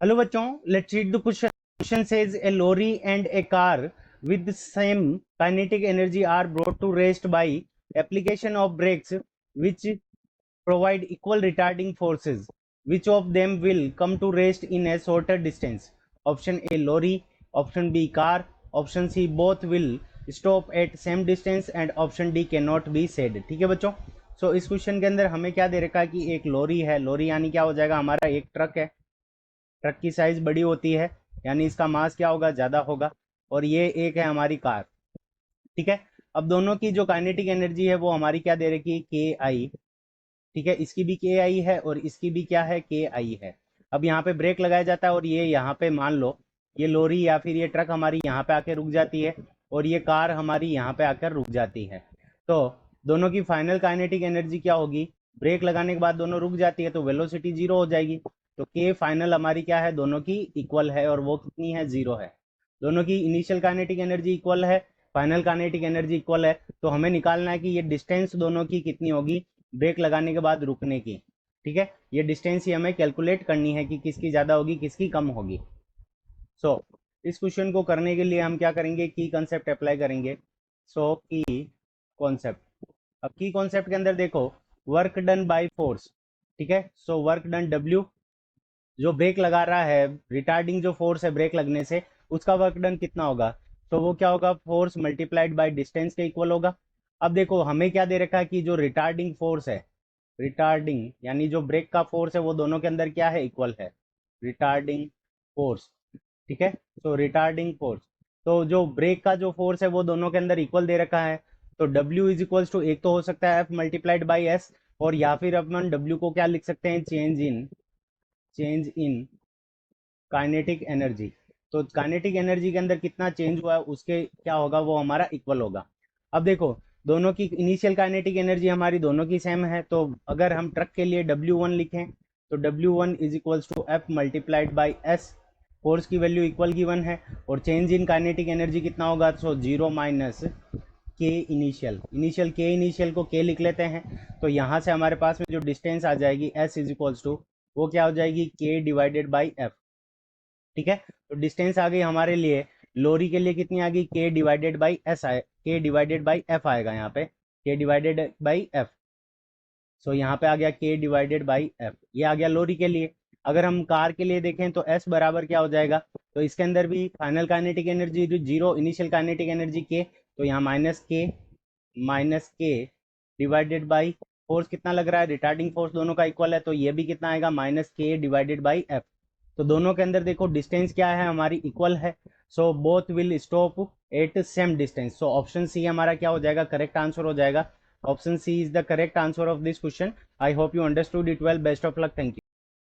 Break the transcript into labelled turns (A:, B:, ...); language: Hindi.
A: हेलो बच्चों, let's read the question. Question says a lorry and a car with the same kinetic energy are brought to rest by application of brakes which provide equal retarding forces. Which of them will come to rest in a shorter distance? Option A lorry, option B car, option C both will stop at same distance and option D cannot be said. ठीक है बच्चों. सो इस क्वेश्चन के अंदर हमें क्या दे रखा है कि एक लॉरी है. लॉरी यानी क्या हो जाएगा, हमारा एक ट्रक है. ट्रक की साइज बड़ी होती है यानी इसका मास क्या होगा, ज्यादा होगा. और ये एक है हमारी कार. ठीक है. अब दोनों की जो काइनेटिक एनर्जी है वो हमारी क्या दे रखी है, के आई. ठीक है, इसकी भी के आई है और इसकी भी क्या है, के आई है. अब यहाँ पे ब्रेक लगाया जाता है और ये यहाँ पे मान लो ये लोरी या फिर ये ट्रक हमारी यहाँ पे आके रुक जाती है और ये कार हमारी यहाँ पे आकर रुक जाती है. तो दोनों की फाइनल काइनेटिक एनर्जी क्या होगी, ब्रेक लगाने के बाद दोनों रुक जाती है तो वेलोसिटी जीरो हो जाएगी. तो के फाइनल हमारी क्या है, दोनों की इक्वल है और वो कितनी है, जीरो है. दोनों की इनिशियल काइनेटिक एनर्जी इक्वल है, फाइनल काइनेटिक एनर्जी इक्वल है. तो हमें निकालना है कि ये डिस्टेंस दोनों की कितनी होगी ब्रेक लगाने के बाद रुकने की. ठीक है, ये डिस्टेंस ही हमें कैलकुलेट करनी है कि किसकी ज्यादा होगी किसकी कम होगी. सो इस क्वेश्चन को करने के लिए हम क्या करेंगे, की कॉन्सेप्ट अप्लाई करेंगे. सो की कॉन्सेप्ट. अब की कॉन्सेप्ट के अंदर देखो, वर्क डन बाय फोर्स. ठीक है, सो वर्क डन डब्ल्यू, जो ब्रेक लगा रहा है, रिटार्डिंग जो फोर्स है ब्रेक लगने से, उसका वर्क डन कितना होगा. तो वो क्या होगा, फोर्स मल्टीप्लाइड बाय डिस्टेंस के इक्वल होगा. अब देखो हमें क्या दे रखा है कि जो रिटार्डिंग फोर्स है, रिटार्डिंग यानी जो ब्रेक का फोर्स है वो दोनों के अंदर क्या है, इक्वल है. Retarding force. ठीक है, तो रिटार्डिंग फोर्स, तो जो ब्रेक का जो फोर्स है वो दोनों के अंदर इक्वल दे रखा है. तो W इज इक्वल्स टू, एक तो हो सकता है F मल्टीप्लाइड बाई S, और या फिर अपन W को क्या लिख सकते हैं, चेंज इन काइनेटिक एनर्जी. तो काइनेटिक एनर्जी के अंदर कितना चेंज हुआ है उसके क्या होगा, वो हमारा इक्वल होगा. अब देखो दोनों की इनिशियल काइनेटिक एनर्जी हमारी दोनों की सेम है. तो अगर हम ट्रक के लिए W1 लिखें तो W1 is equals to F multiplied by S. Force की वैल्यू इक्वल गिवन है और चेंज इन काइनेटिक एनर्जी कितना होगा, so zero minus K initial. K initial को के लिख लेते हैं. तो यहाँ से हमारे पास में जो डिस्टेंस आ जाएगी S इज इक्वल्स टू, वो क्या हो जाएगी, के डिवाइडेड बाई एफ. ठीक है, तो डिस्टेंस आ गई हमारे लिए. लोरी के लिए कितनी आ गई, के डिवाइडेड बाई एस आए, के डिवाइडेड बाई एफ आएगा यहाँ पे, के डिवाइडेड बाई एफ. सो यहाँ पे आ गया के डिवाइडेड बाई एफ, ये आ गया लोरी के लिए. अगर हम कार के लिए देखें तो एस बराबर क्या हो जाएगा, तो इसके अंदर भी final kinetic energy zero, initial kinetic energy के, तो यहाँ माइनस के डिवाइडेड बाई फोर्स कितना लग रहा है, रिटार्डिंग फोर्स दोनों का इक्वल है तो ये भी कितना आएगा, माइनस के डिवाइडेड बाई एफ. तो दोनों के अंदर देखो डिस्टेंस क्या है, हमारी इक्वल है. So both will stop at same distance. So option C हमारा क्या हो जाएगा, करेक्ट आंसर हो जाएगा. Option C is the correct answer of this question. I hope you understood it well. Best of luck. Thank you.